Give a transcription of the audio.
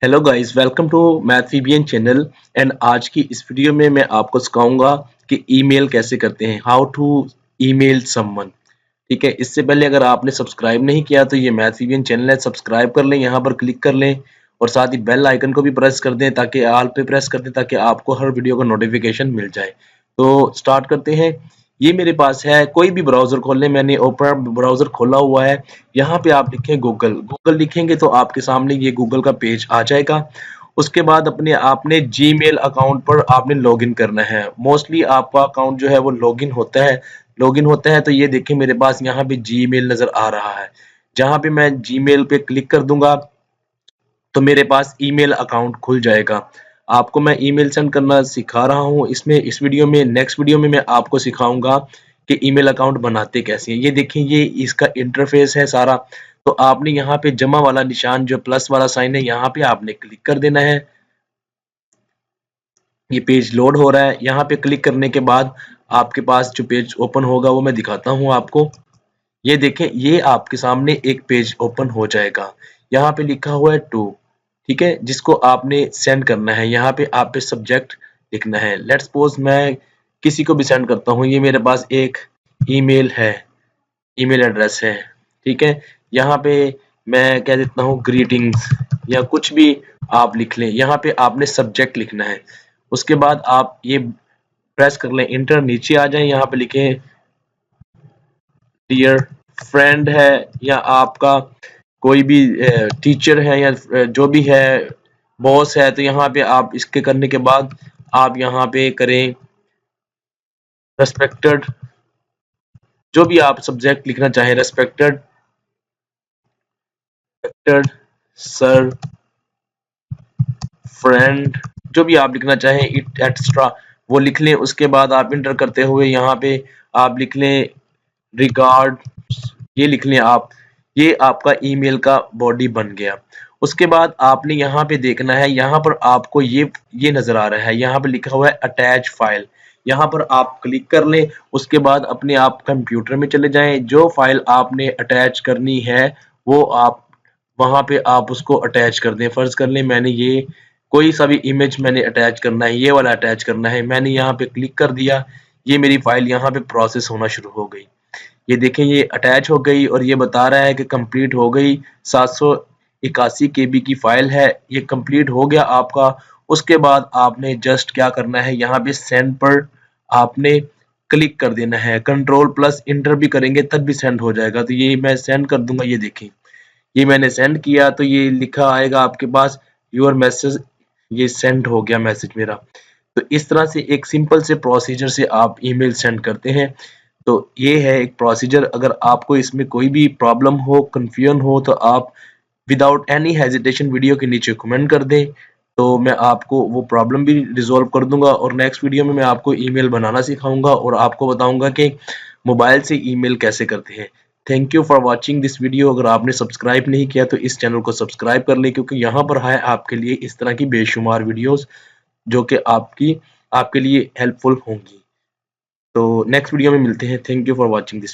Hello guys, welcome to मैथवीबियन channel. And आज की इस वीडियो में मैं आपको सिखाऊंगा कि ईमेल कैसे करते हैं, हाउ टू ईमेल समवन। ठीक है, इससे पहले अगर आपने सब्सक्राइब नहीं किया तो ये मैथवीबियन चैनल है, सब्सक्राइब कर लें, यहाँ पर क्लिक कर लें और साथ ही बेल आइकन को भी प्रेस कर दें ताकि ऑल पे प्रेस कर दें ताकि आपको हर वीडियो का नोटिफिकेशन मिल जाए। तो स्टार्ट करते हैं। ये मेरे पास है, कोई भी ब्राउजर खोल लें, मैंने ओपरा ब्राउजर खोला हुआ है। यहाँ पे आप लिखें गूगल, गूगल लिखेंगे तो आपके सामने ये गूगल का पेज आ जाएगा। उसके बाद अपने आपने जीमेल अकाउंट पर आपने लॉगिन करना है। मोस्टली आपका अकाउंट जो है वो लॉगिन होता है तो ये देखिए मेरे पास यहाँ पे जीमेल नजर आ रहा है। जहाँ पे मैं जीमेल पे क्लिक कर दूंगा तो मेरे पास ईमेल अकाउंट खुल जाएगा। आपको मैं ईमेल सेंड करना सिखा रहा हूँ इसमें, इस वीडियो में। नेक्स्ट वीडियो में मैं आपको सिखाऊंगा कि ईमेल अकाउंट बनाते कैसे हैं। ये देखिए, ये इसका इंटरफेस है सारा। तो आपने यहाँ पे जमा वाला निशान, जो प्लस वाला साइन है, यहाँ पे आपने क्लिक कर देना है। ये पेज लोड हो रहा है। यहाँ पे क्लिक करने के बाद आपके पास जो पेज ओपन होगा वो मैं दिखाता हूँ आपको। ये देखें, ये आपके सामने एक पेज ओपन हो जाएगा। यहाँ पे लिखा हुआ है टू, ठीक है, जिसको आपने सेंड करना है। यहाँ पे आप पे सब्जेक्ट लिखना है। लेट्स सपोज मैं किसी को भी सेंड करता हूँ। ये मेरे पास एक ईमेल है, ईमेल एड्रेस है, ठीक है। यहाँ पे मैं कह देता हूँ ग्रीटिंग्स या कुछ भी आप लिख लें। यहाँ पे आपने सब्जेक्ट लिखना है। उसके बाद आप ये प्रेस कर लें इंटर, नीचे आ जाएं। यहाँ पे लिखें डियर फ्रेंड है, या आपका कोई भी टीचर है, या जो भी है, बॉस है। तो यहाँ पे आप इसके करने के बाद आप यहाँ पे करें रेस्पेक्टेड, जो भी आप सब्जेक्ट लिखना चाहें, रेस्पेक्टेड सर, फ्रेंड, जो भी आप लिखना चाहें, इट एक्स्ट्रा, वो लिख लें। उसके बाद आप इंटर करते हुए यहाँ पे आप लिख लें रिगार्ड, ये लिख लें आप। ये आपका ईमेल का बॉडी बन गया। उसके बाद आपने यहाँ पे देखना है, यहाँ पर आपको ये नजर आ रहा है, यहाँ पे लिखा हुआ है अटैच फाइल। यहाँ पर आप क्लिक कर लें। उसके बाद अपने आप कंप्यूटर में चले जाएं। जो फाइल आपने अटैच करनी है वो आप वहां पे आप उसको अटैच कर दें। फर्ज कर लें मैंने ये कोई सा भी इमेज मैंने अटैच करना है, ये वाला अटैच करना है। मैंने यहाँ पे क्लिक कर दिया, ये मेरी फाइल यहाँ पे प्रोसेस होना शुरू हो गई। ये देखें, ये अटैच हो गई और ये बता रहा है कि कंप्लीट हो गई। 781 केबी की फाइल है, ये कंप्लीट हो गया आपका। उसके बाद आपने जस्ट क्या करना है, यहाँ पे सेंड पर आपने क्लिक कर देना है। कंट्रोल प्लस इंटर भी करेंगे तब भी सेंड हो जाएगा। तो ये मैं सेंड कर दूंगा। ये देखें, ये मैंने सेंड किया तो ये लिखा आएगा आपके पास योर मैसेज, ये सेंड हो गया मैसेज मेरा। तो इस तरह से एक सिंपल से प्रोसीजर से आप ईमेल सेंड करते हैं। तो ये है एक प्रोसीजर। अगर आपको इसमें कोई भी प्रॉब्लम हो, कंफ्यूजन हो, तो आप विदाउट एनी हेजिटेशन वीडियो के नीचे कमेंट कर दें, तो मैं आपको वो प्रॉब्लम भी रिजॉल्व कर दूंगा। और नेक्स्ट वीडियो में मैं आपको ईमेल बनाना सिखाऊंगा और आपको बताऊंगा कि मोबाइल से ईमेल कैसे करते हैं। Thank you for watching this video. अगर आपने सब्सक्राइब नहीं किया तो इस चैनल को सब्सक्राइब कर लें, क्योंकि यहाँ पर है आपके लिए इस तरह की बेशुमार वीडियोस जो कि आपके लिए हेल्पफुल होंगी। तो नेक्स्ट वीडियो में मिलते हैं। Thank you for watching this.